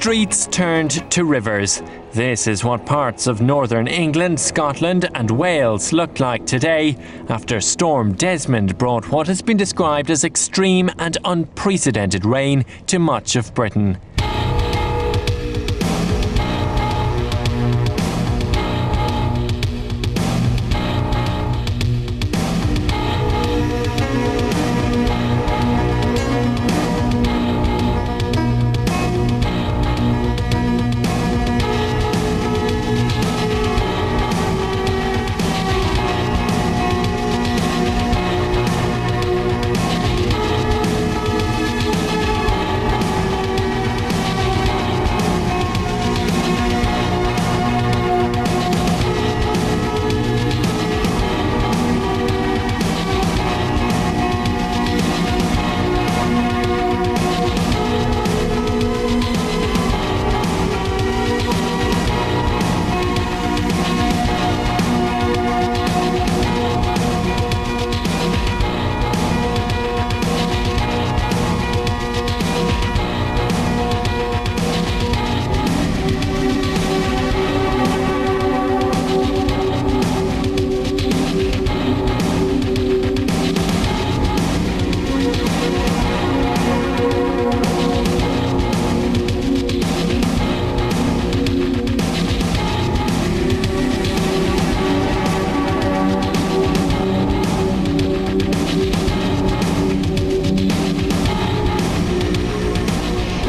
Streets turned to rivers. This is what parts of northern England, Scotland and Wales look like today after Storm Desmond brought what has been described as extreme and unprecedented rain to much of Britain.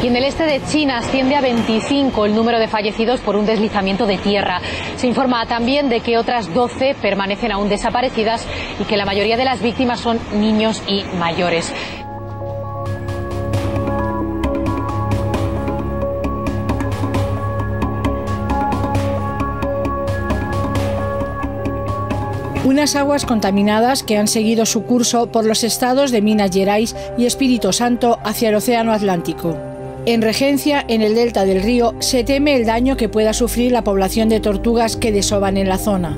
Y en el este de China asciende a 25 el número de fallecidos por un deslizamiento de tierra. Se informa también de que otras 12 permanecen aún desaparecidas y que la mayoría de las víctimas son niños y mayores. Unas aguas contaminadas que han seguido su curso por los estados de Minas Gerais y Espíritu Santo hacia el Océano Atlántico. En Regencia, en el delta del río, se teme el daño que pueda sufrir la población de tortugas que desovan en la zona.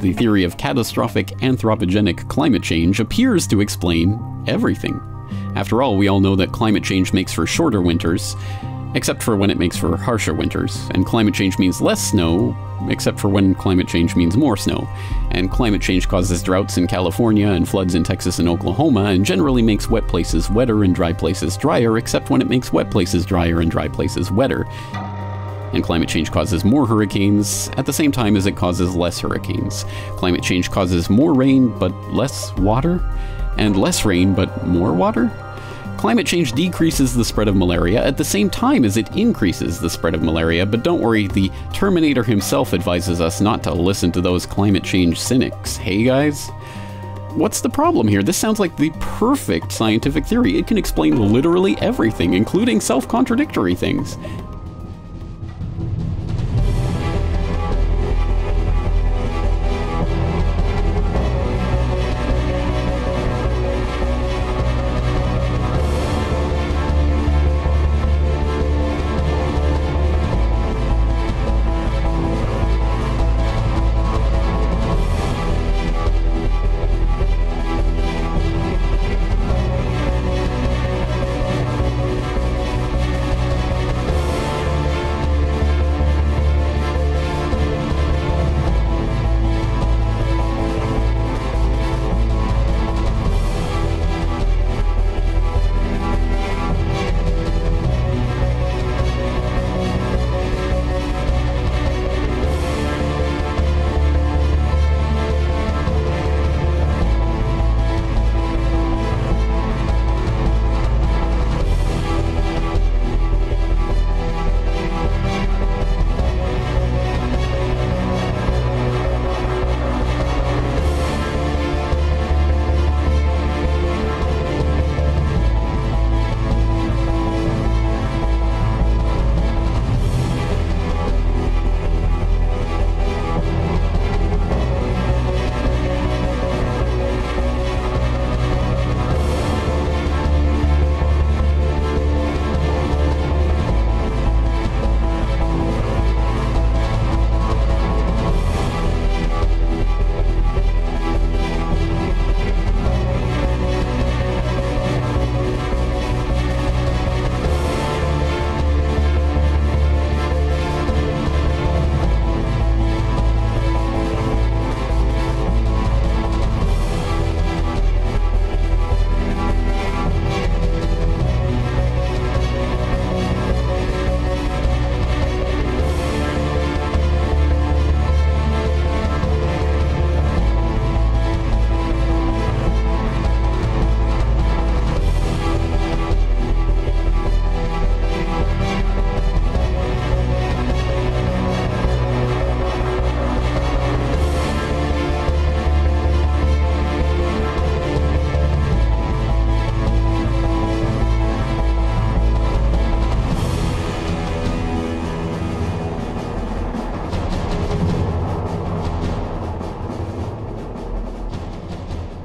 The theory of catastrophic anthropogenic climate change appears to explain everything. After all, we all know that climate change makes for shorter winters, except for when it makes for harsher winters, and climate change means less snow, except for when climate change means more snow, and climate change causes droughts in California and floods in Texas and Oklahoma, and generally makes wet places wetter and dry places drier, except when it makes wet places drier and dry places wetter. And climate change causes more hurricanes at the same time as it causes less hurricanes. Climate change causes more rain but less water, and less rain but more water. Climate change decreases the spread of malaria at the same time as it increases the spread of malaria, but don't worry, the Terminator himself advises us not to listen to those climate change cynics. Hey guys? What's the problem here? This sounds like the perfect scientific theory. It can explain literally everything, including self-contradictory things.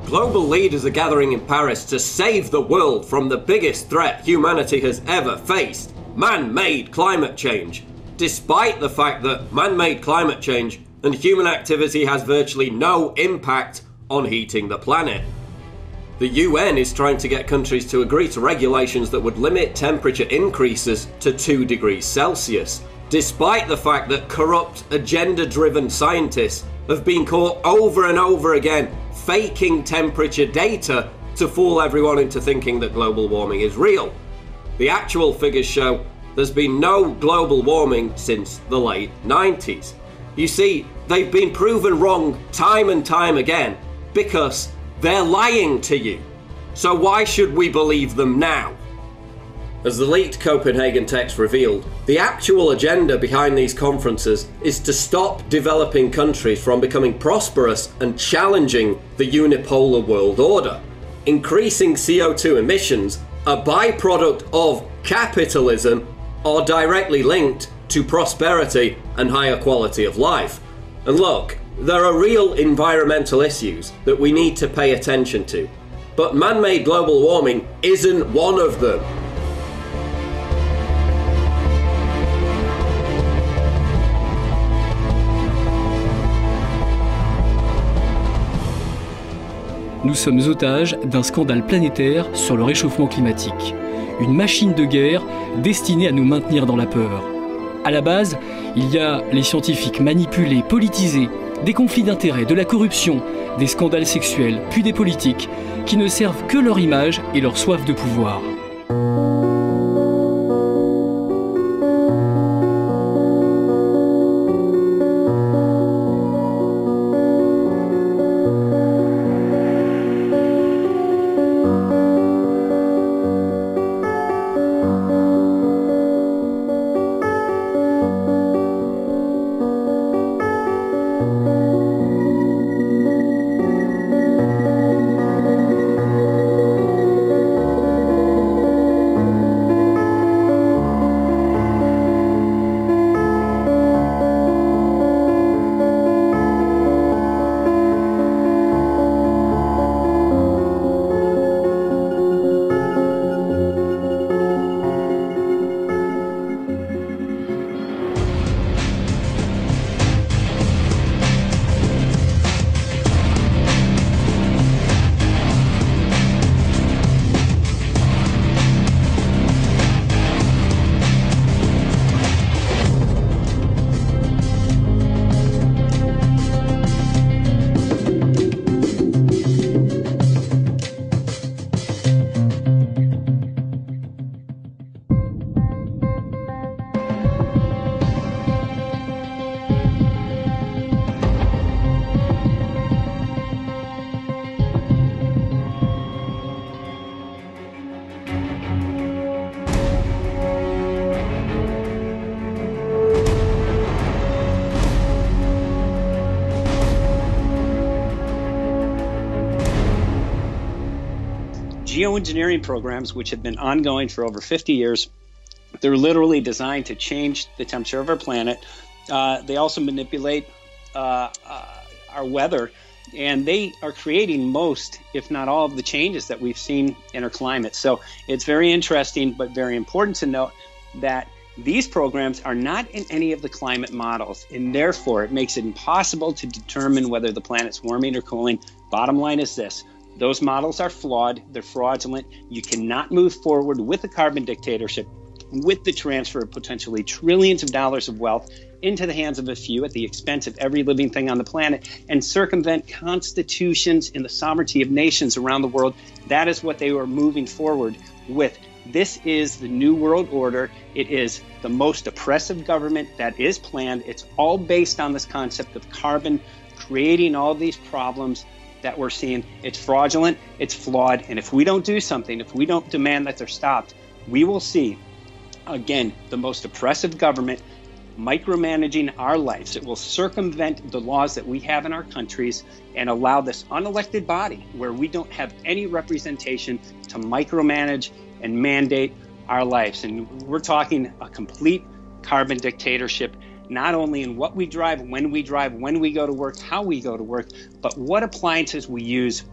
Global leaders are gathering in Paris to save the world from the biggest threat humanity has ever faced, man-made climate change, despite the fact that man-made climate change and human activity has virtually no impact on heating the planet. The UN is trying to get countries to agree to regulations that would limit temperature increases to 2 degrees Celsius, despite the fact that corrupt, agenda-driven scientists have been caught over and over again faking temperature data to fool everyone into thinking that global warming is real. The actual figures show there's been no global warming since the late 90s. You see, they've been proven wrong time and time again because they're lying to you. So why should we believe them now? As the leaked Copenhagen text revealed, the actual agenda behind these conferences is to stop developing countries from becoming prosperous and challenging the unipolar world order. Increasing CO2 emissions, a byproduct of capitalism, are directly linked to prosperity and higher quality of life. And look, there are real environmental issues that we need to pay attention to, but man-made global warming isn't one of them. Nous sommes otages d'un scandale planétaire sur le réchauffement climatique. Une machine de guerre destinée à nous maintenir dans la peur. À la base, il y a les scientifiques manipulés, politisés, des conflits d'intérêts, de la corruption, des scandales sexuels, puis des politiques qui ne servent que leur image et leur soif de pouvoir. Geoengineering programs, which have been ongoing for over 50 years, they're literally designed to change the temperature of our planet. They also manipulate our weather, and they are creating most, if not all, of the changes that we've seen in our climate. So it's very interesting, but very important to note that these programs are not in any of the climate models, and therefore it makes it impossible to determine whether the planet's warming or cooling. Bottom line is this: those models are flawed, they're fraudulent. You cannot move forward with a carbon dictatorship, with the transfer of potentially trillions of dollars of wealth into the hands of a few at the expense of every living thing on the planet, and circumvent constitutions and the sovereignty of nations around the world. That is what they were moving forward with. This is the New World Order. It is the most oppressive government that is planned. It's all based on this concept of carbon, creating all these problems that we're seeing. It's fraudulent, it's flawed, and if we don't do something, if we don't demand that they're stopped, we will see, again, the most oppressive government micromanaging our lives. It will circumvent the laws that we have in our countries and allow this unelected body, where we don't have any representation, to micromanage and mandate our lives. And we're talking a complete carbon dictatorship, not only in what we drive, when we go to work, how we go to work, but what appliances we use,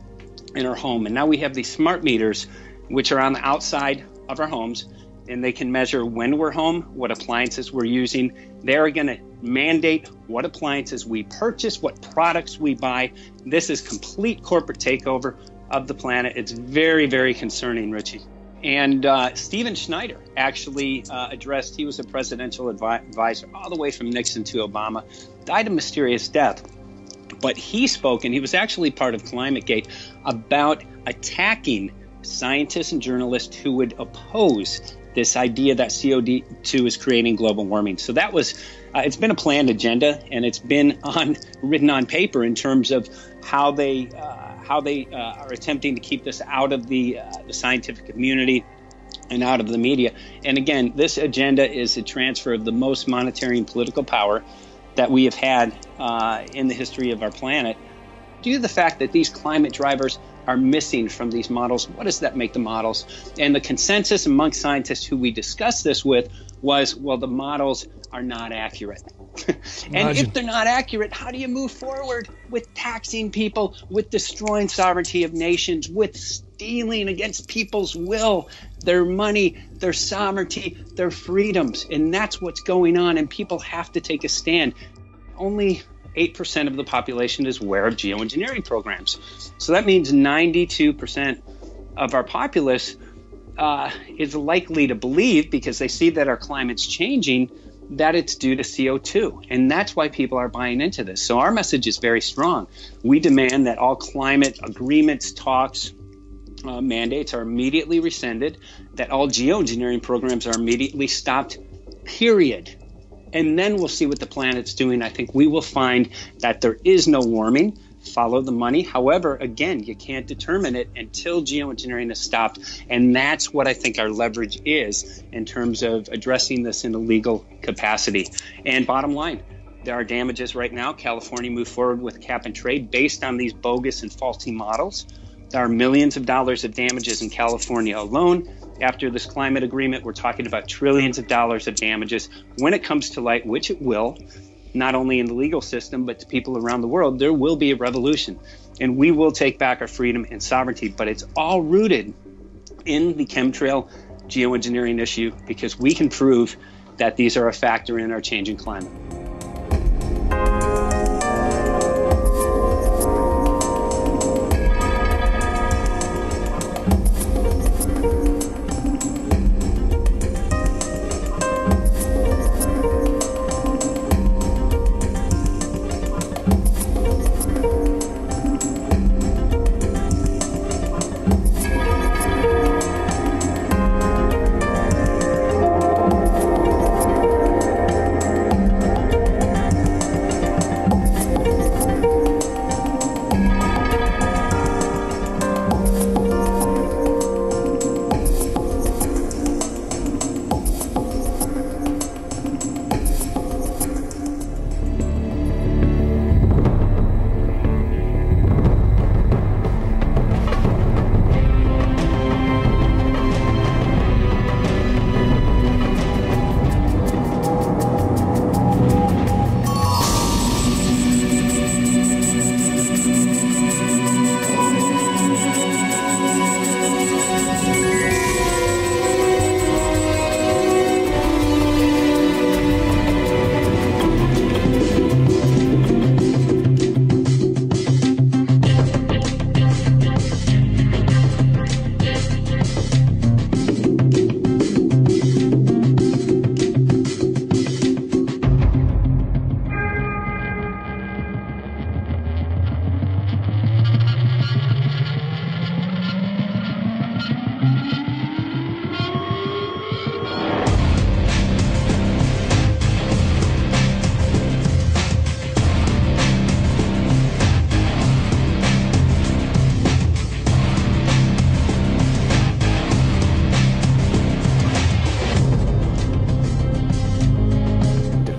in our home. And now we have these smart meters, which are on the outside of our homes, and they can measure when we're home, what appliances we're using. They're going to mandate what appliances we purchase, what products we buy. This is complete corporate takeover of the planet. It's very, very concerning, Richie. And Stephen Schneider actually addressed, he was a presidential advisor all the way from Nixon to Obama, died a mysterious death. But he spoke, and he was actually part of ClimateGate, about attacking scientists and journalists who would oppose this idea that CO2 is creating global warming. So that was, it's been a planned agenda, and it's been written on paper in terms of how they are attempting to keep this out of the scientific community and out of the media. And again, this agenda is a transfer of the most monetary and political power that we have had in the history of our planet, due to the fact that these climate drivers are missing from these models. What does that make the models? And the consensus amongst scientists who we discussed this with was, well, the models are not accurate. And if they're not accurate, how do you move forward with taxing people, with destroying sovereignty of nations, with stealing against people's will, their money, their sovereignty, their freedoms? And that's what's going on, and people have to take a stand. Only 8% of the population is aware of geoengineering programs. So that means 92% of our populace is likely to believe, because they see that our climate's changing, that it's due to CO2. And that's why people are buying into this. So our message is very strong. We demand that all climate agreements, talks, mandates are immediately rescinded, that all geoengineering programs are immediately stopped, period. And then we'll see what the planet's doing. I think we will find that there is no warming. Follow the money. However, again, you can't determine it until geoengineering is stopped. And that's what I think our leverage is in terms of addressing this in a legal capacity. And bottom line, there are damages right now. California moved forward with cap and trade based on these bogus and faulty models. There are millions of dollars of damages in California alone. After this climate agreement, we're talking about trillions of dollars of damages. When it comes to light, which it will, not only in the legal system, but to people around the world, there will be a revolution. And we will take back our freedom and sovereignty. But it's all rooted in the chemtrail geoengineering issue, because we can prove that these are a factor in our changing climate.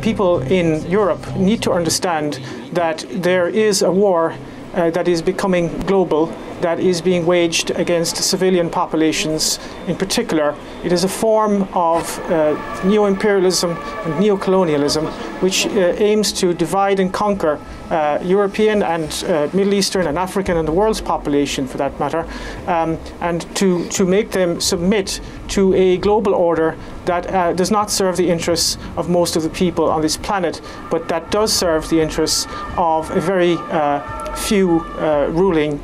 People in Europe need to understand that there is a war that is becoming global, that is being waged against civilian populations in particular. It is a form of neo-imperialism and neo-colonialism which aims to divide and conquer European and Middle Eastern and African and the world's population, for that matter, and to make them submit to a global order that does not serve the interests of most of the people on this planet, but that does serve the interests of a very few ruling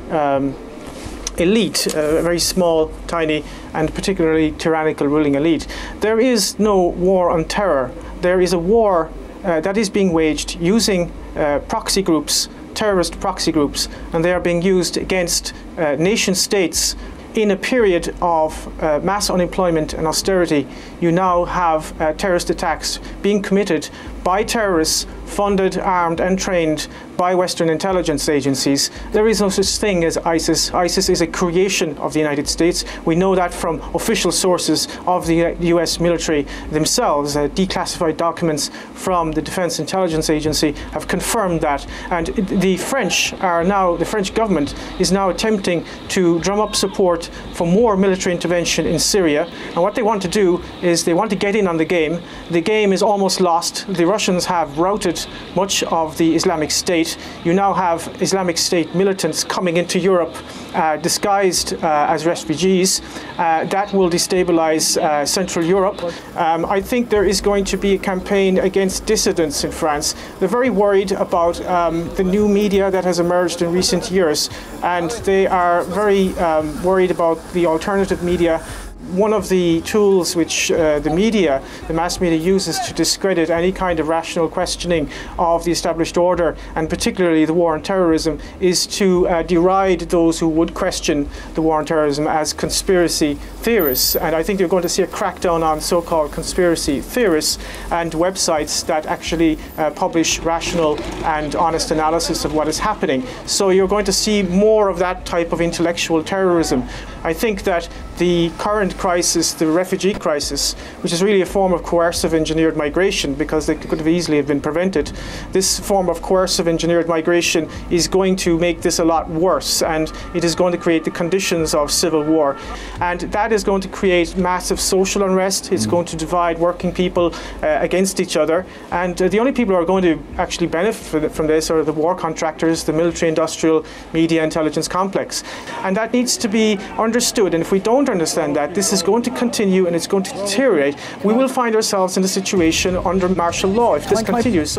elite, a very small, tiny, and particularly tyrannical ruling elite. There is no war on terror. There is a war that is being waged using proxy groups, terrorist proxy groups, and they are being used against nation states. In a period of mass unemployment and austerity, you now have terrorist attacks being committed by terrorists funded, armed and trained by Western intelligence agencies. There is no such thing as ISIS. ISIS is a creation of the United States. We know that from official sources of the US military themselves. Declassified documents from the Defense Intelligence Agency have confirmed that. And the French government is now attempting to drum up support for more military intervention in Syria. And what they want to do is they want to get in on the game. The game is almost lost. The Russians have routed much of the Islamic State. You now have Islamic State militants coming into Europe disguised as refugees. That will destabilize Central Europe. I think there is going to be a campaign against dissidents in France. They're very worried about the new media that has emerged in recent years, and they are very worried about the alternative media. One of the tools which the mass media uses to discredit any kind of rational questioning of the established order, and particularly the war on terrorism, is to deride those who would question the war on terrorism as conspiracy theorists. And I think you're going to see a crackdown on so-called conspiracy theorists and websites that actually publish rational and honest analysis of what is happening. So you're going to see more of that type of intellectual terrorism. I think that the current crisis, the refugee crisis, which is really a form of coercive engineered migration because they could have easily have been prevented, this form of coercive engineered migration is going to make this a lot worse, and it is going to create the conditions of civil war. And that is going to create massive social unrest. It's going to divide working people against each other. And the only people who are going to actually benefit from this are the war contractors, the military, industrial, media, intelligence complex. And that needs to be understood. And if we don't understand that, this is going to continue and it's going to deteriorate. We will find ourselves in a situation under martial law if this continues.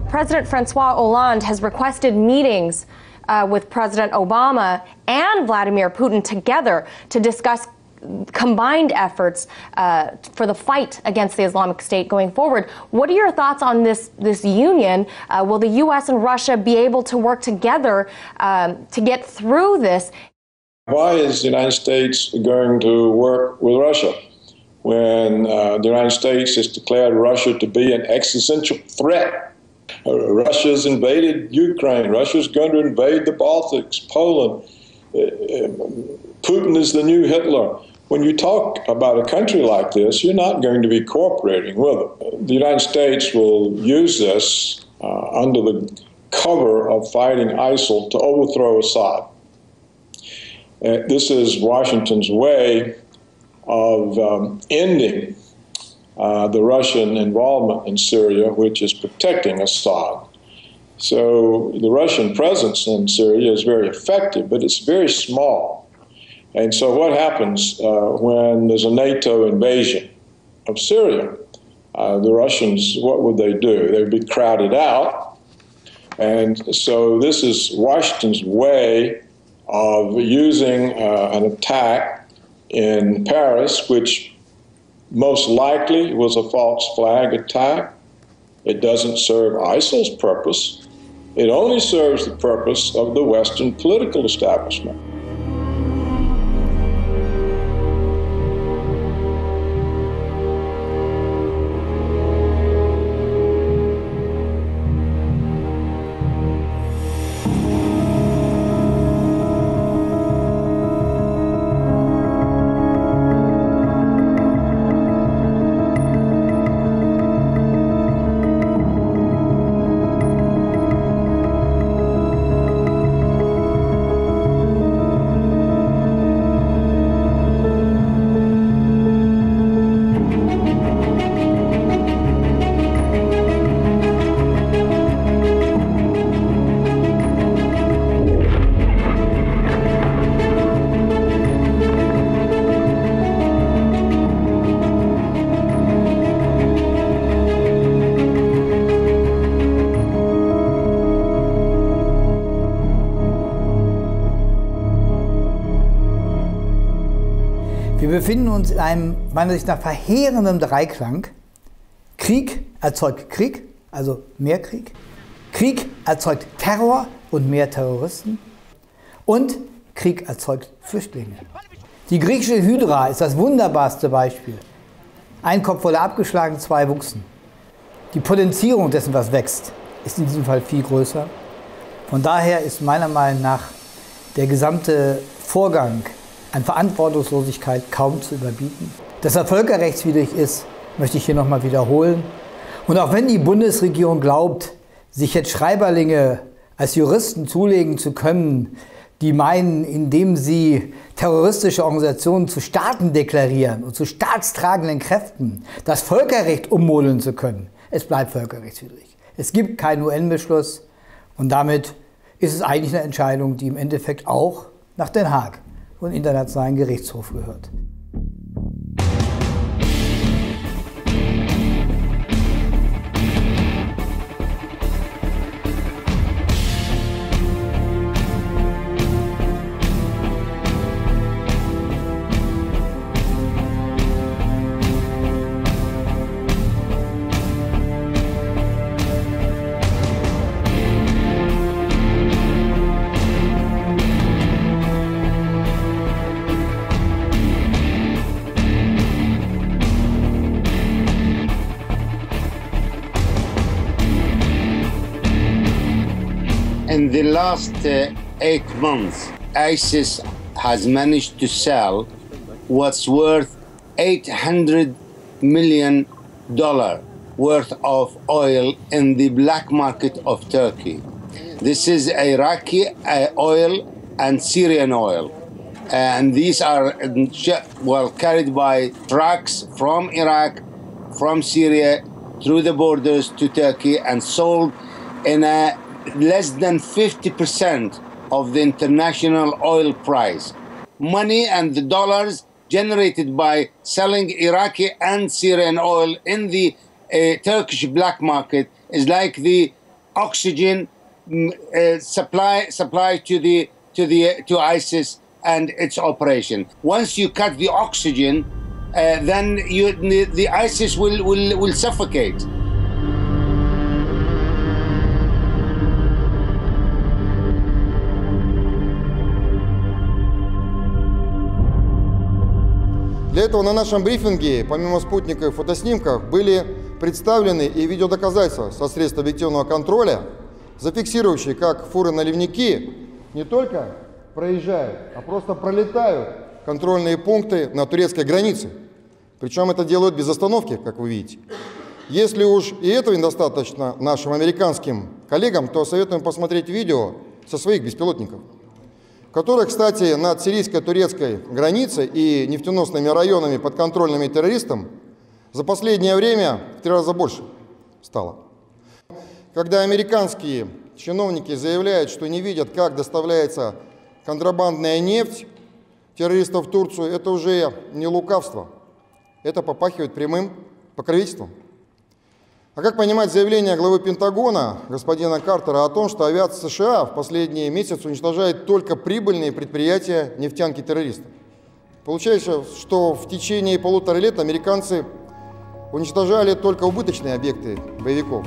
President Francois Hollande has requested meetings with President Obama and Vladimir Putin together to discuss combined efforts for the fight against the Islamic State going forward. What are your thoughts on this union? Will the U.S. and Russia be able to work together to get through this? Why is the United States going to work with Russia when the United States has declared Russia to be an existential threat? Russia's invaded Ukraine. Russia's going to invade the Baltics, Poland. Putin is the new Hitler. When you talk about a country like this, you're not going to be cooperating with it. The United States will use this under the cover of fighting ISIL to overthrow Assad. This is Washington's way of ending the Russian involvement in Syria, which is protecting Assad. So the Russian presence in Syria is very effective, but it's very small. And so what happens when there's a NATO invasion of Syria? The Russians, what would they do? They would be crowded out. And so this is Washington's way of using an attack in Paris, which most likely was a false flag attack. It doesn't serve ISIL's purpose. It only serves the purpose of the Western political establishment. Wir befinden uns in einem, meiner Sicht nach, verheerenden Dreiklang. Krieg erzeugt Krieg, also mehr Krieg. Krieg erzeugt Terror und mehr Terroristen. Und Krieg erzeugt Flüchtlinge. Die griechische Hydra ist das wunderbarste Beispiel. Ein Kopf wurde abgeschlagen, zwei wuchsen. Die Potenzierung dessen, was wächst, ist in diesem Fall viel größer. Von daher ist meiner Meinung nach der gesamte Vorgang an Verantwortungslosigkeit kaum zu überbieten. Dass er völkerrechtswidrig ist, möchte ich hier nochmal wiederholen. Und auch wenn die Bundesregierung glaubt, sich jetzt Schreiberlinge als Juristen zulegen zu können, die meinen, indem sie terroristische Organisationen zu Staaten deklarieren und zu staatstragenden Kräften das Völkerrecht ummodeln zu können, es bleibt völkerrechtswidrig. Es gibt keinen UN-Beschluss und damit ist es eigentlich eine Entscheidung, die im Endeffekt auch nach Den Haag und Internationalen Gerichtshof gehört. In the last 8 months, ISIS has managed to sell what's worth $800 million worth of oil in the black market of Turkey. This is Iraqi oil and Syrian oil. And these are carried by trucks from Iraq, from Syria, through the borders to Turkey and sold in a less than 50% of the international oil price. Money and the dollars generated by selling Iraqi and Syrian oil in the Turkish black market is like the oxygen supply to ISIS and its operation. Once you cut the oxygen, then the ISIS will suffocate. Для этого на нашем брифинге, помимо спутников и фотоснимков, были представлены и видеодоказательства со средств объективного контроля, зафиксирующие, как фуры-наливники не только проезжают, а просто пролетают контрольные пункты на турецкой границе. Причем это делают без остановки, как вы видите. Если уж и этого недостаточно нашим американским коллегам, то советуем посмотреть видео со своих беспилотников, которые, кстати, над сирийско-турецкой границей и нефтеносными районами, подконтрольными террористам, за последнее время в 3 раза больше стало. Когда американские чиновники заявляют, что не видят, как доставляется контрабандная нефть террористов в Турцию, это уже не лукавство, это попахивает прямым покровительством. А как понимать заявление главы Пентагона, господина Картера, о том, что авиация США в последние месяцы уничтожает только прибыльные предприятия нефтянки террористов? Получается, что в течение 1,5 лет американцы уничтожали только убыточные объекты боевиков.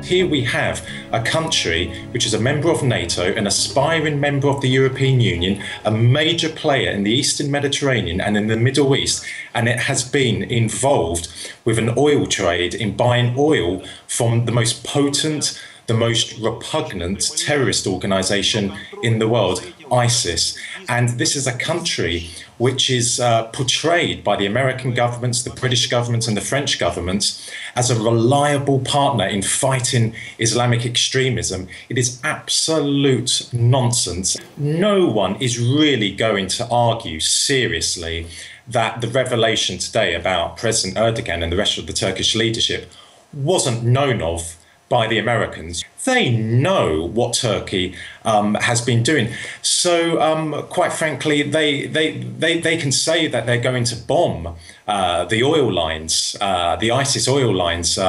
Here we have a country which is a member of NATO, an aspiring member of the European Union, a major player in the Eastern Mediterranean and in the Middle East, and it has been involved with an oil trade in buying oil from the most potent, the most repugnant terrorist organisation in the world, ISIS. And this is a country which is portrayed by the American governments, the British governments and the French governments as a reliable partner in fighting Islamic extremism. It is absolute nonsense. No one is really going to argue seriously that the revelation today about President Erdogan and the rest of the Turkish leadership wasn't known of by the Americans. They know what Turkey has been doing. So, quite frankly, they can say that they're going to bomb the oil lines, the ISIS oil lines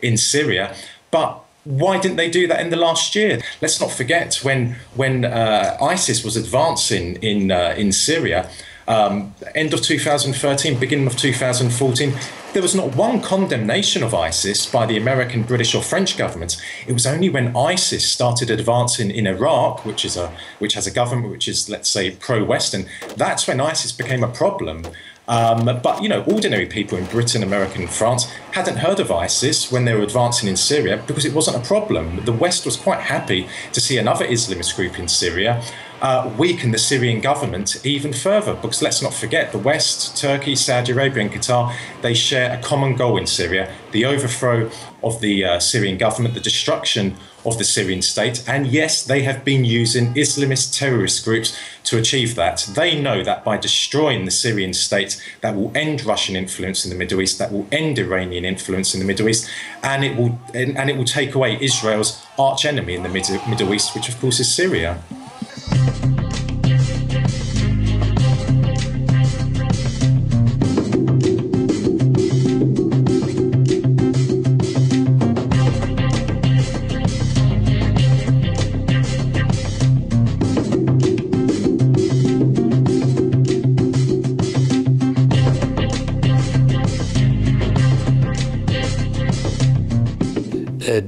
in Syria, but why didn't they do that in the last year? Let's not forget when ISIS was advancing in Syria, end of 2013, beginning of 2014, there was not one condemnation of ISIS by the American, British or French governments. It was only when ISIS started advancing in Iraq, which has a government which is, let's say, pro-Western, that's when ISIS became a problem. But, you know, ordinary people in Britain, America and France hadn't heard of ISIS when they were advancing in Syria because it wasn't a problem. The West was quite happy to see another Islamist group in Syria weaken the Syrian government even further, because let's not forget the West, Turkey, Saudi Arabia and Qatar, they share a common goal in Syria, the overthrow of the Syrian government, the destruction of the Syrian state, and yes, they have been using Islamist terrorist groups to achieve that. They know that by destroying the Syrian state, that will end Russian influence in the Middle East, that will end Iranian influence in the Middle East, and it will take away Israel's arch enemy in the Middle East, which of course is Syria.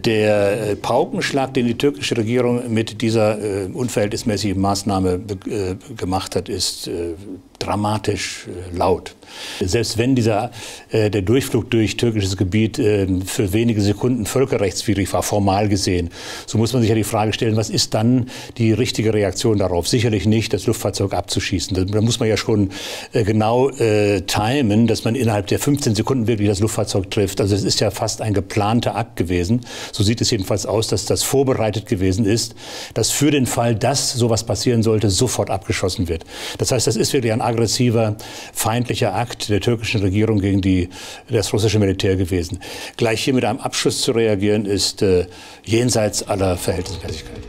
Der Paukenschlag, den die türkische Regierung mit dieser unverhältnismäßigen Maßnahme gemacht hat, ist dramatisch laut. Selbst wenn der Durchflug durch türkisches Gebiet für wenige Sekunden völkerrechtswidrig war, formal gesehen, so muss man sich ja die Frage stellen, was ist dann die richtige Reaktion darauf? Sicherlich nicht, das Luftfahrzeug abzuschießen. Da muss man ja schon genau timen, dass man innerhalb der 15 Sekunden wirklich das Flugzeug trifft. Also es ist ja fast ein geplanter Akt gewesen. So sieht es jedenfalls aus, dass das vorbereitet gewesen ist, dass für den Fall, dass sowas passieren sollte, sofort abgeschossen wird. Das heißt, das ist wirklich ein aggressiver, feindlicher Akt der türkischen Regierung gegen das russische Militär gewesen. Gleich hier mit einem Abschuss zu reagieren, ist jenseits aller Verhältnismäßigkeit.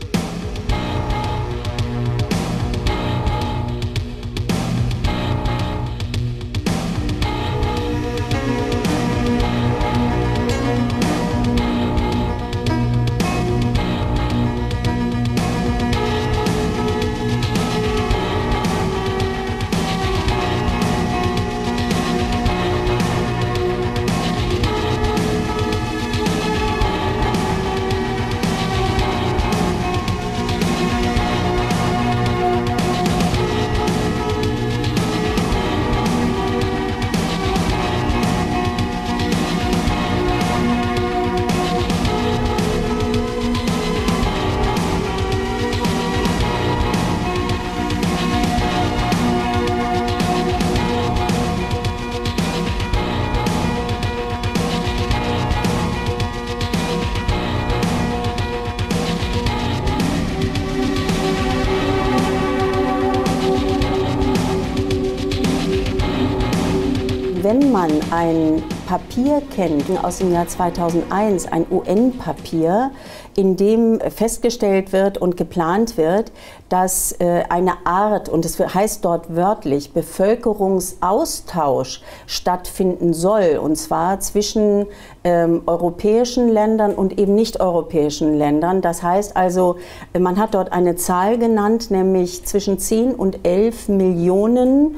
wenn man ein Papier kennt aus dem Jahr 2001, ein UN-Papier, in dem festgestellt wird und geplant wird, dass eine Art, und es heißt dort wörtlich, Bevölkerungsaustausch stattfinden soll, und zwar zwischen europäischen Ländern und eben nicht europäischen Ländern. Das heißt also, man hat dort eine Zahl genannt, nämlich zwischen 10 und 11 Millionen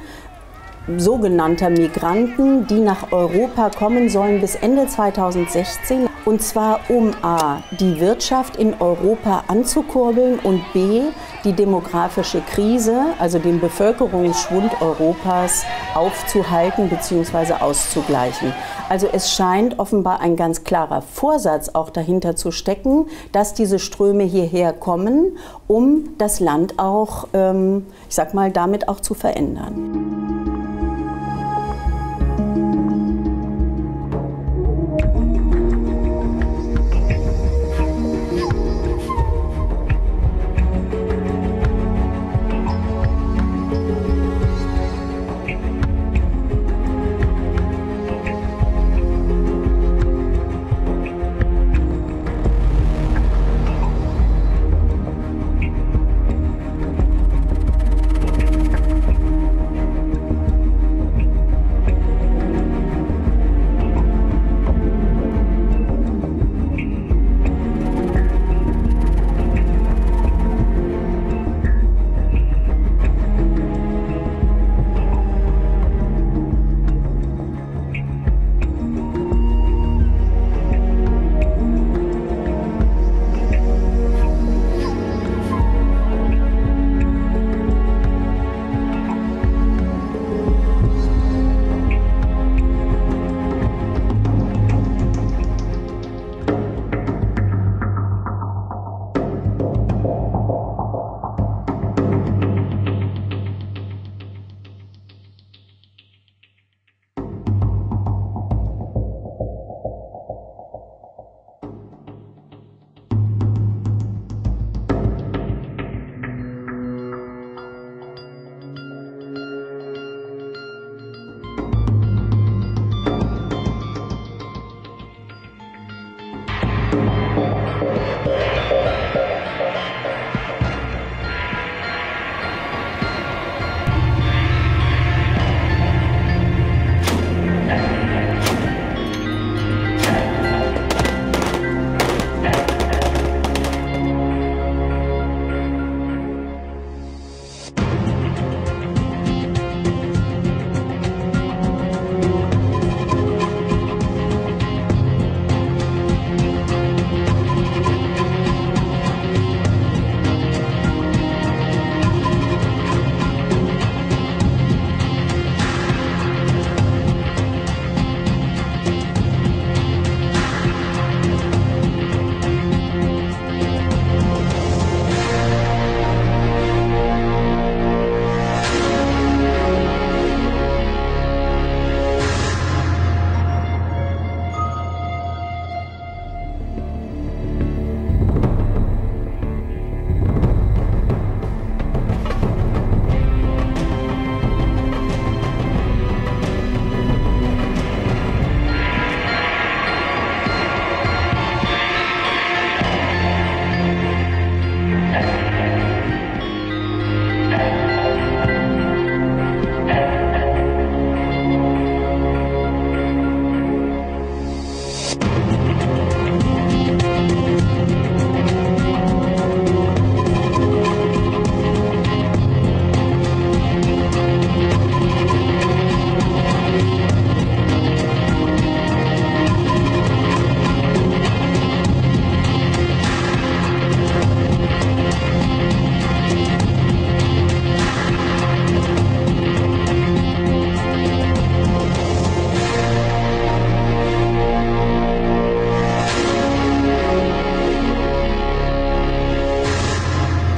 sogenannter Migranten, die nach Europa kommen sollen bis Ende 2016. Und zwar um a. die Wirtschaft in Europa anzukurbeln und b. die demografische Krise, also den Bevölkerungsschwund Europas aufzuhalten bzw. auszugleichen. Also es scheint offenbar ein ganz klarer Vorsatz auch dahinter zu stecken, dass diese Ströme hierher kommen, um das Land auch, ich sag mal, damit auch zu verändern.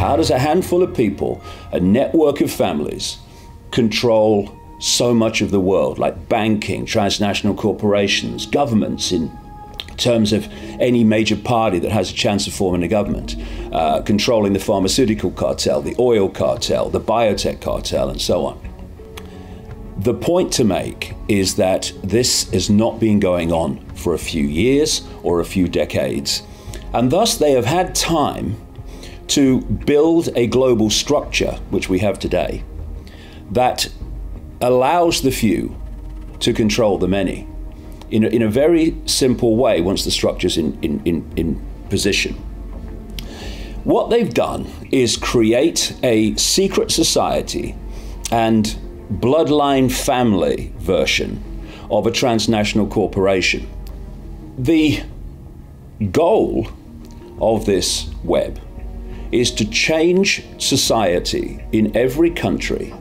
How does a handful of people, a network of families, control so much of the world, like banking, transnational corporations, governments in terms of any major party that has a chance of forming a government, controlling the pharmaceutical cartel, the oil cartel, the biotech cartel, and so on. The point to make is that this has not been going on for a few years or a few decades, and thus they have had time to build a global structure, which we have today, that allows the few to control the many in a very simple way once the structure's in position. What they've done is create a secret society and bloodline family version of a transnational corporation. The goal of this web is to change society in every country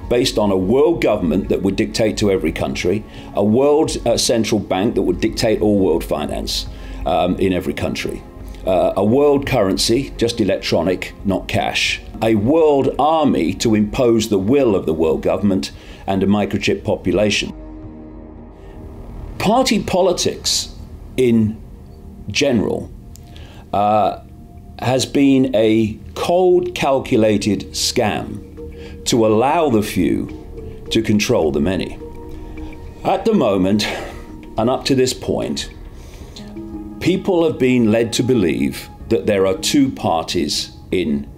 based on a world government that would dictate to every country, a world central bank that would dictate all world finance in every country, a world currency, just electronic, not cash, a world army to impose the will of the world government, and a microchip population. Party politics in general has been a cold, calculated scam to allow the few to control the many. At the moment, and up to this point, people have been led to believe that there are two parties in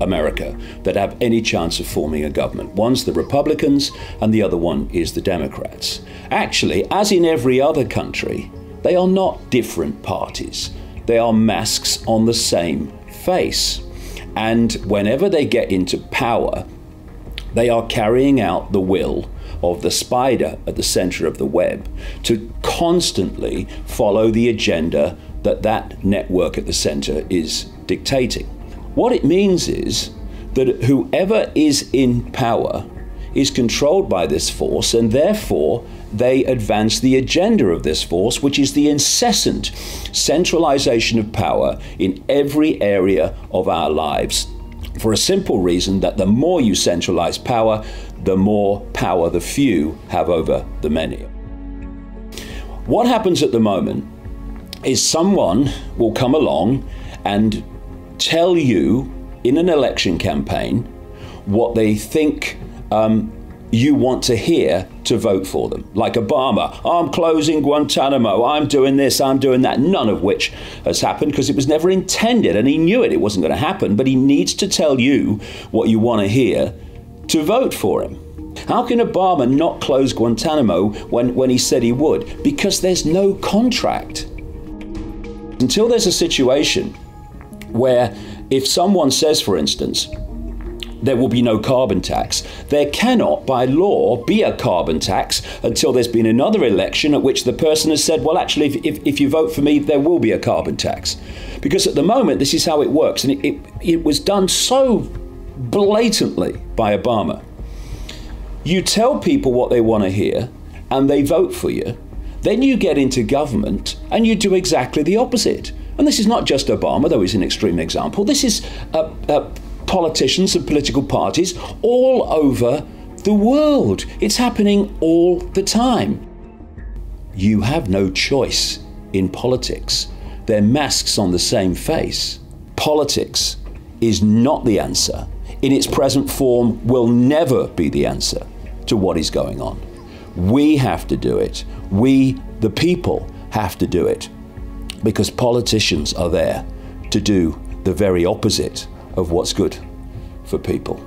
America that have any chance of forming a government. One's the Republicans and the other one is the Democrats. Actually, as in every other country, they are not different parties. They are masks on the same face. And whenever they get into power, they are carrying out the will of the spider at the center of the web to constantly follow the agenda that that network at the center is dictating. What it means is that whoever is in power is controlled by this force, and therefore they advance the agenda of this force, which is the incessant centralization of power in every area of our lives, for a simple reason that the more you centralize power, the more power the few have over the many. What happens at the moment is someone will come along and tell you in an election campaign what they think you want to hear to vote for them. Like Obama, I'm closing Guantanamo, I'm doing this, I'm doing that, none of which has happened because it was never intended, and he knew it wasn't going to happen, but he needs to tell you what you want to hear to vote for him. How can Obama not close Guantanamo when he said he would? Because there's no contract. Until there's a situation where if someone says, for instance, there will be no carbon tax, there cannot, by law, be a carbon tax until there's been another election at which the person has said, well, actually, if you vote for me, there will be a carbon tax. Because at the moment, this is how it works. And it was done so blatantly by Obama. You tell people what they want to hear, and they vote for you. Then you get into government, and you do exactly the opposite. And this is not just Obama, though he's an extreme example. This is politicians and political parties all over the world. It's happening all the time. You have no choice in politics. They're masks on the same face. Politics is not the answer. In its present form, will never be the answer to what is going on. We have to do it. We, the people, have to do it. Because politicians are there to do the very opposite of what's good for people.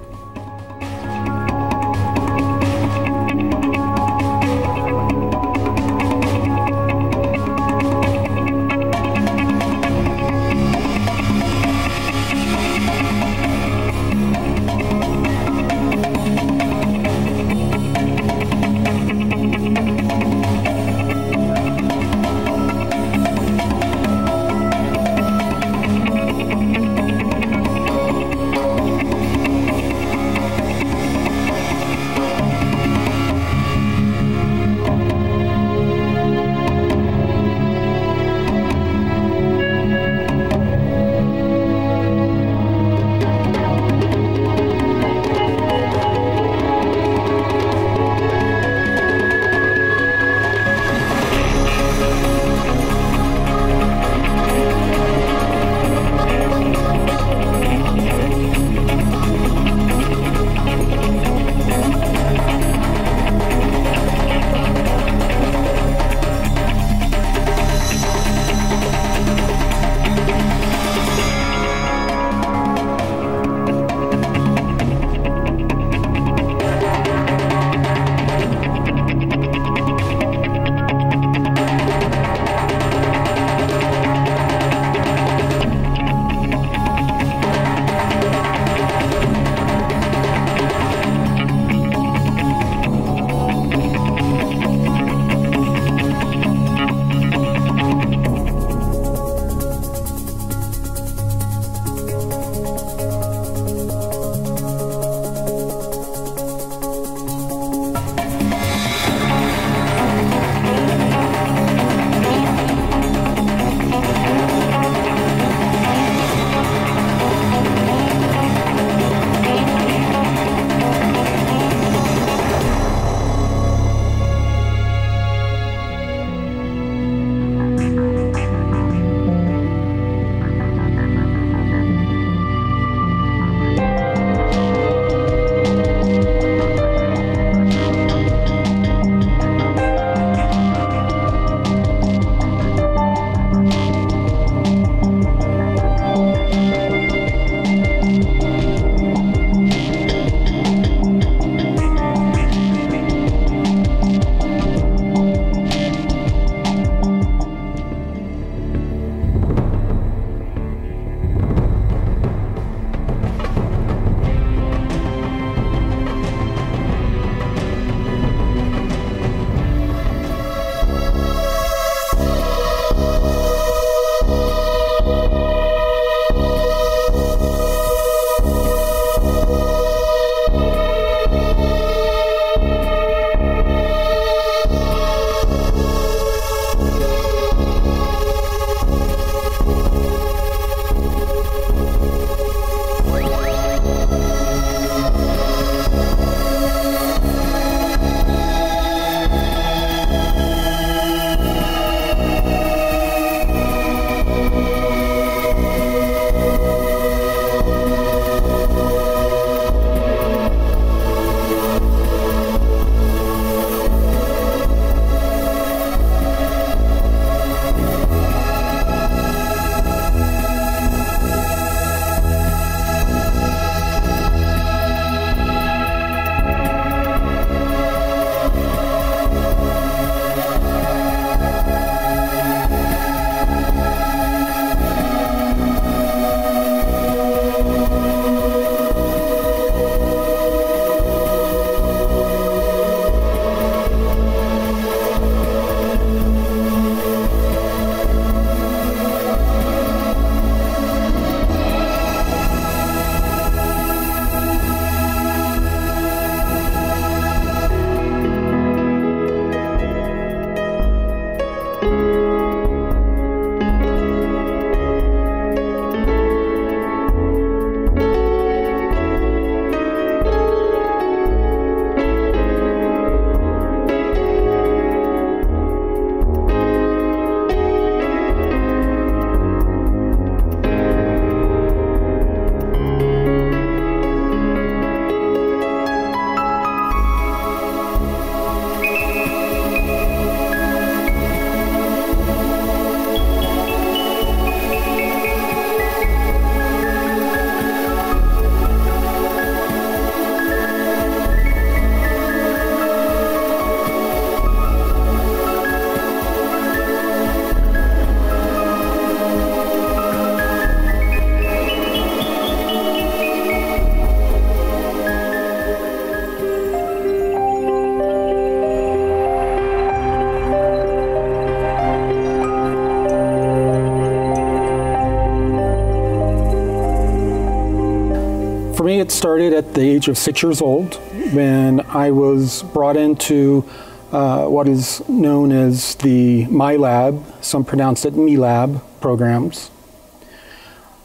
it started at the age of 6 years old when I was brought into what is known as the MyLab, some pronounce it MeLab programs.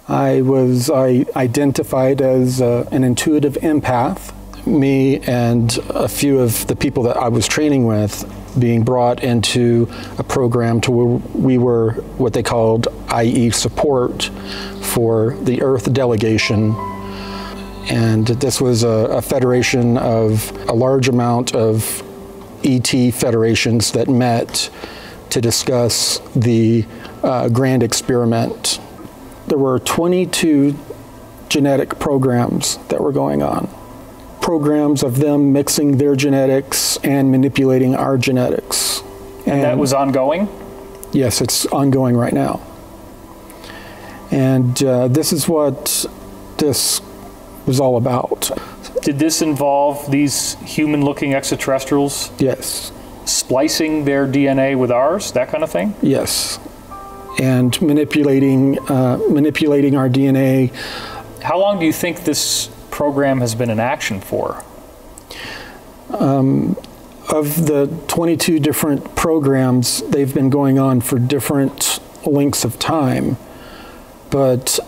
I was identified as an intuitive empath. Me and a few of the people that I was training with being brought into a program to where we were what they called IE support for the Earth delegation. And this was a federation of a large amount of ET federations that met to discuss the grand experiment. There were 22 genetic programs that were going on. Programs of them mixing their genetics and manipulating our genetics. And that was ongoing? Yes, it's ongoing right now. And this is what this was all about. Did this involve these human-looking extraterrestrials? Yes. Splicing their DNA with ours, that kind of thing? Yes. And manipulating our DNA. How long do you think this program has been in action for? Of the 22 different programs, they've been going on for different lengths of time. But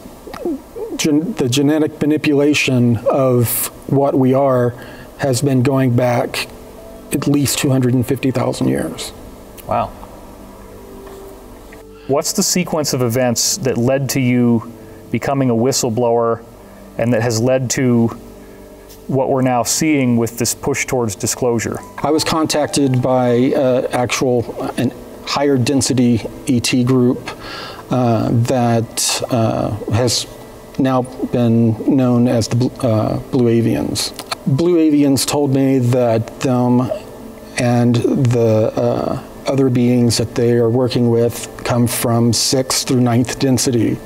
the genetic manipulation of what we are has been going back at least 250,000 years. Wow. What's the sequence of events that led to you becoming a whistleblower and that has led to what we're now seeing with this push towards disclosure? I was contacted by an higher density ET group that has now been known as the Blue Avians. Blue Avians told me that them and the other beings that they are working with come from 6th through 9th density.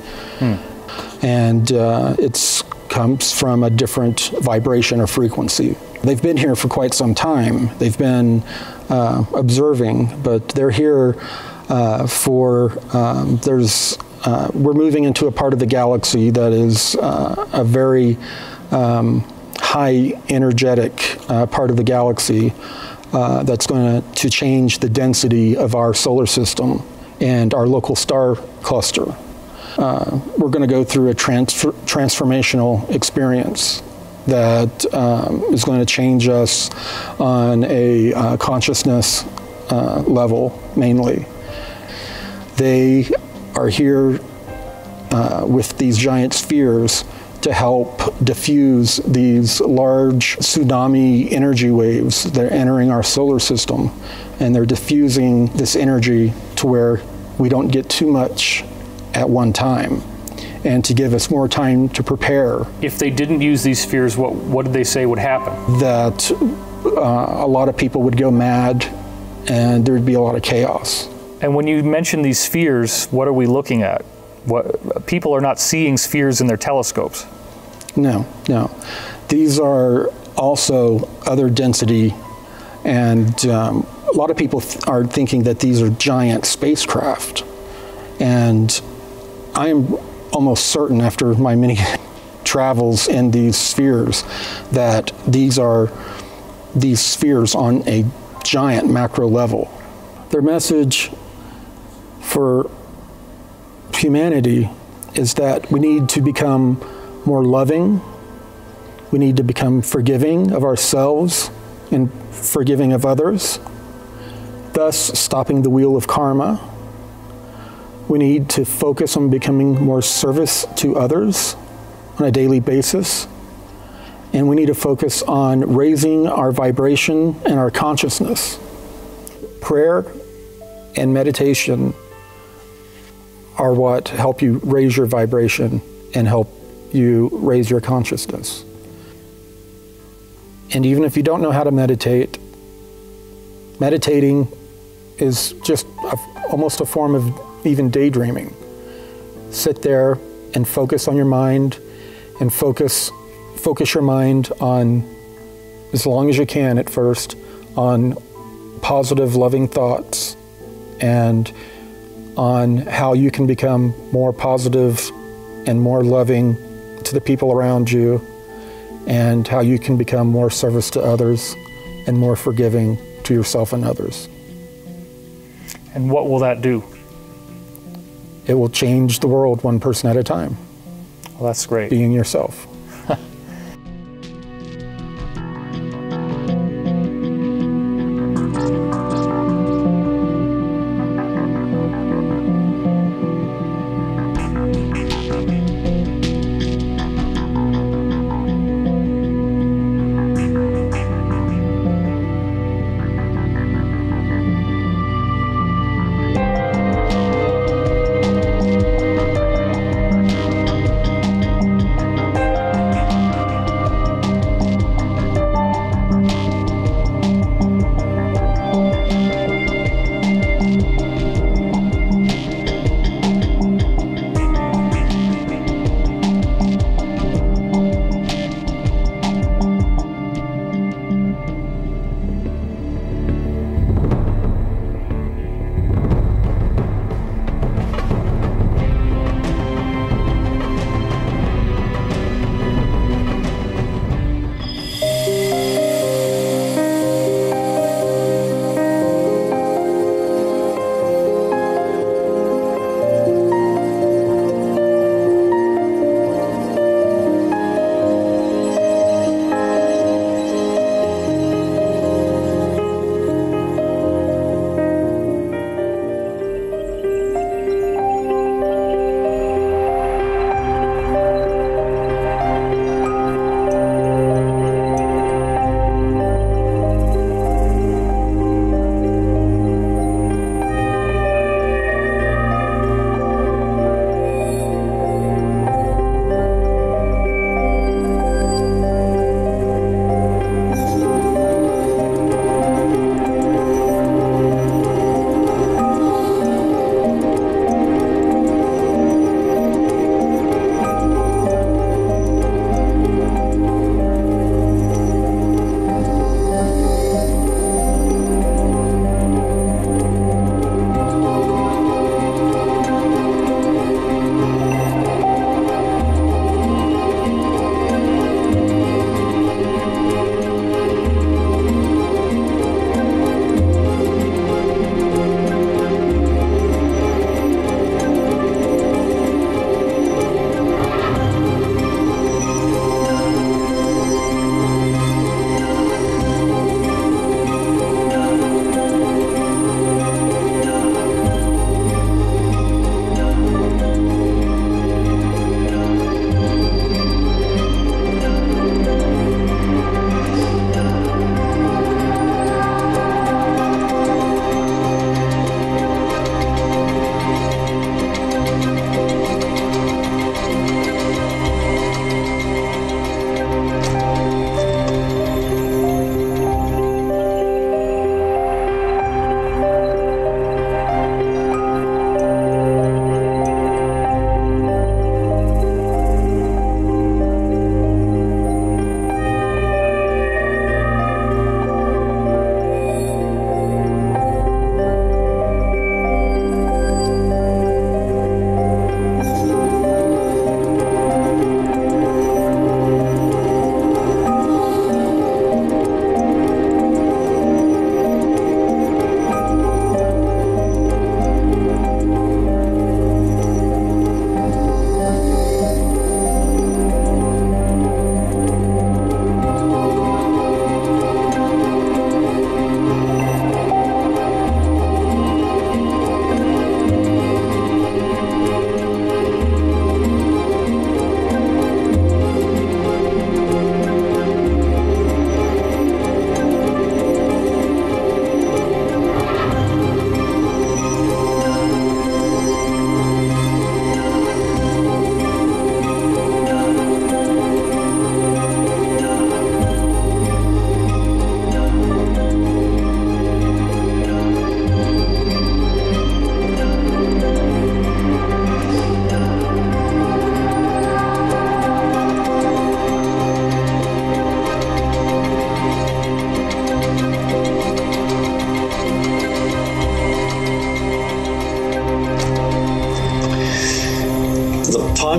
And it comes from a different vibration or frequency. They've been here for quite some time. They've been observing, but they're here we're moving into a part of the galaxy that is a very high energetic part of the galaxy that's going to change the density of our solar system and our local star cluster. We're going to go through a transformational experience that is going to change us on a consciousness level, mainly. They are here with these giant spheres to help diffuse these large tsunami energy waves that are entering our solar system. And they're diffusing this energy to where we don't get too much at one time, and to give us more time to prepare. If they didn't use these spheres, what did they say would happen? That a lot of people would go mad and there would be a lot of chaos. And when you mention these spheres, what are we looking at? People are not seeing spheres in their telescopes. No. These are also other density, and a lot of people are thinking that these are giant spacecraft. And I am almost certain, after my many travels in these spheres, that these are these spheres on a giant macro level. Their message for humanity is that we need to become more loving, we need to become forgiving of ourselves and forgiving of others, thus stopping the wheel of karma. We need to focus on becoming more service to others on a daily basis. And we need to focus on raising our vibration and our consciousness. Prayer and meditation are what help you raise your vibration and help you raise your consciousness. And even if you don't know how to meditate, meditating is just almost a form of even daydreaming. Sit there and focus on your mind, and focus your mind on, as long as you can at first, on positive, loving thoughts, and on how you can become more positive and more loving to the people around you, and how you can become more service to others and more forgiving to yourself and others. And what will that do? It will change the world one person at a time. Well, that's great. Being yourself.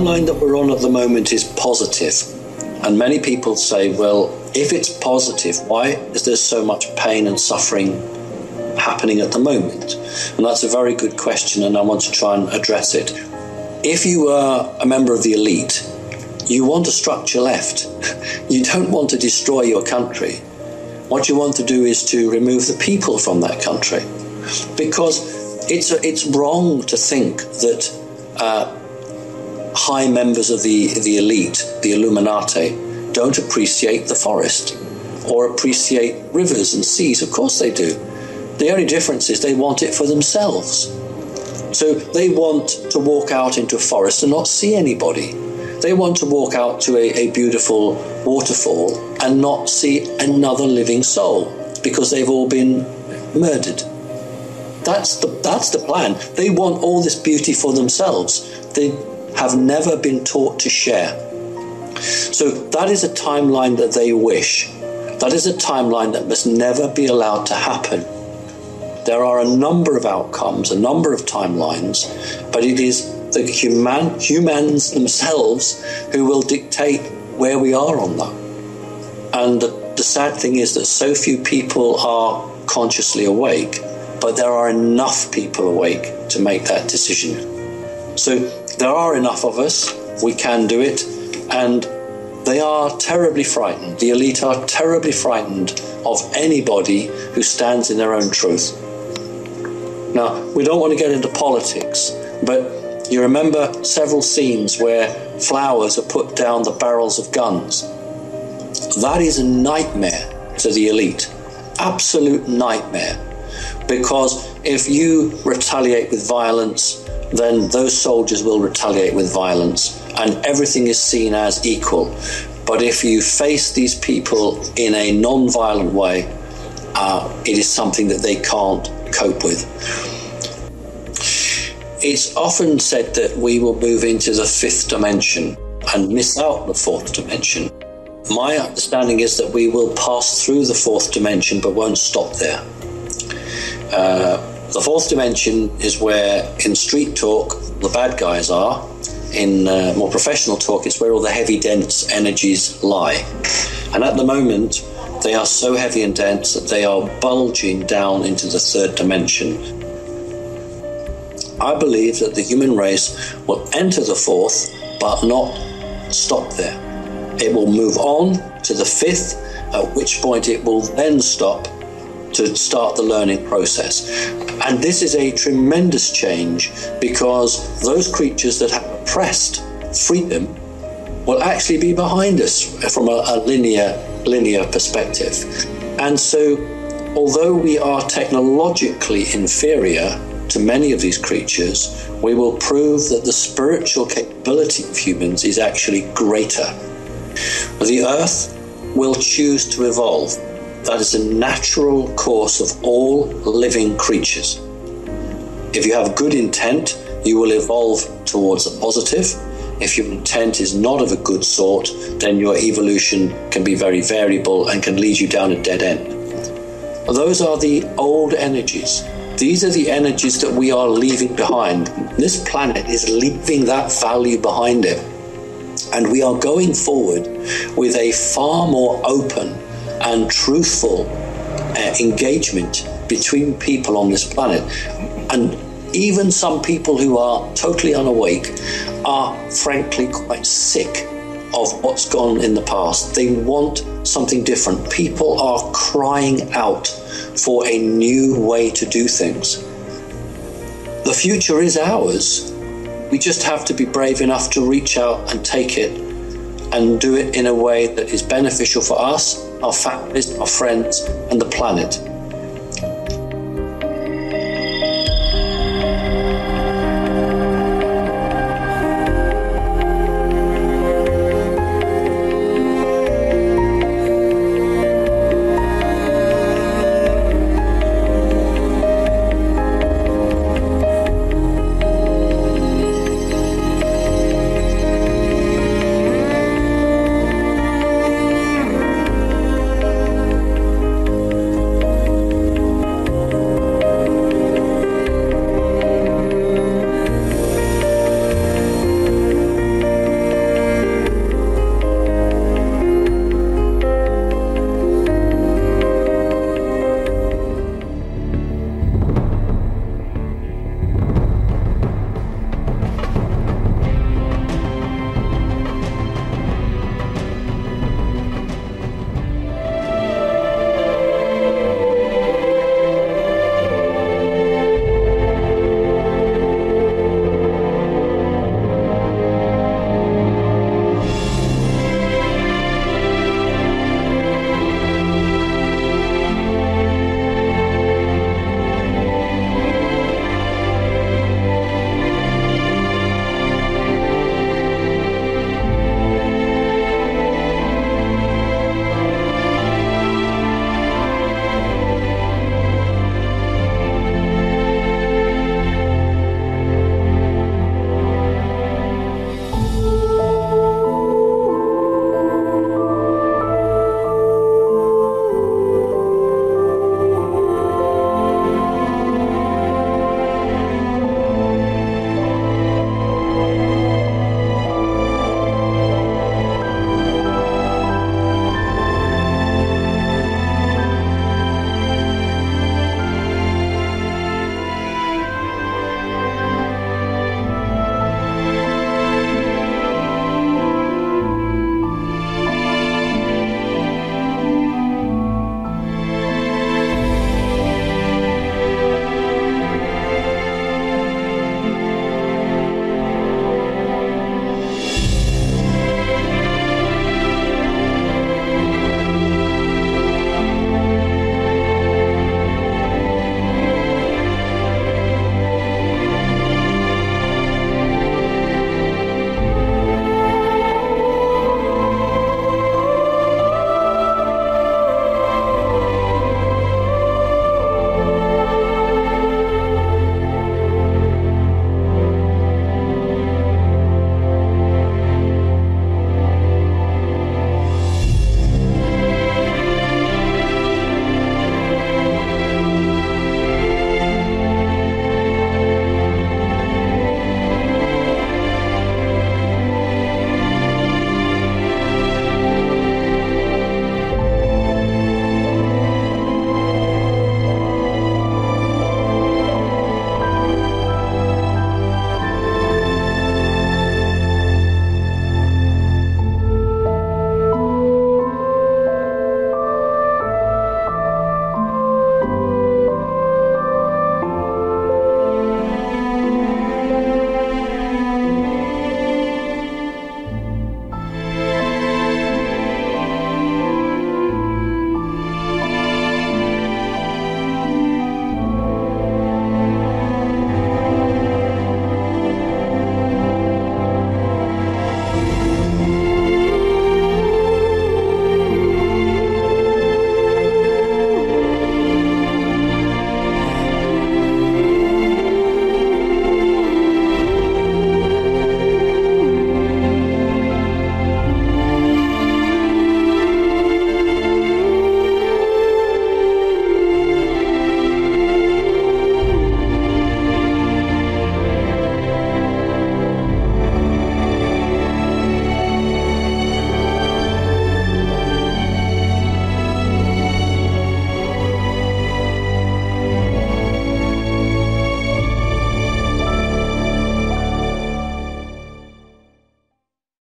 timeline that we're on at the moment is positive. And many people say, well, if it's positive, why is there so much pain and suffering happening at the moment? And that's a very good question, and I want to try and address it. If you are a member of the elite, you want a structure left. You don't want to destroy your country. What you want to do is to remove the people from that country, because it's wrong to think that high members of the elite, the Illuminati, don't appreciate the forest or appreciate rivers and seas. Of course they do. The only difference is they want it for themselves. So they want to walk out into a forest and not see anybody. They want to walk out to a beautiful waterfall and not see another living soul because they've all been murdered. That's the plan. They want all this beauty for themselves. They have never been taught to share. So that is a timeline that they wish. That is a timeline that must never be allowed to happen. There are a number of outcomes, a number of timelines, but it is the humans themselves who will dictate where we are on that. And the sad thing is that so few people are consciously awake, but there are enough people awake to make that decision. So there are enough of us, we can do it, and they are terribly frightened. The elite are terribly frightened of anybody who stands in their own truth. Now, we don't want to get into politics, but you remember several scenes where flowers are put down the barrels of guns. That is a nightmare to the elite, absolute nightmare, because if you retaliate with violence, then those soldiers will retaliate with violence, and everything is seen as equal. But if you face these people in a non-violent way, it is something that they can't cope with. It's often said that we will move into the fifth dimension and miss out the fourth dimension. My understanding is that we will pass through the fourth dimension but won't stop there. The fourth dimension is where, in street talk, the bad guys are. In more professional talk, it's where all the heavy, dense energies lie. And at the moment, they are so heavy and dense that they are bulging down into the third dimension. I believe that the human race will enter the fourth, but not stop there. It will move on to the fifth, at which point it will then stop to start the learning process. And this is a tremendous change, because those creatures that have oppressed freedom will actually be behind us from a linear perspective. And so, although we are technologically inferior to many of these creatures, we will prove that the spiritual capability of humans is actually greater. The Earth will choose to evolve. That is a natural course of all living creatures. If you have good intent, you will evolve towards the positive. If your intent is not of a good sort, then your evolution can be very variable and can lead you down a dead end. Those are the old energies. These are the energies that we are leaving behind. This planet is leaving that value behind it. And we are going forward with a far more open and truthful engagement between people on this planet. And even some people who are totally unawake are frankly quite sick of what's gone in the past. They want something different. People are crying out for a new way to do things. The future is ours. We just have to be brave enough to reach out and take it, and do it in a way that is beneficial for us, our families, our friends, and the planet.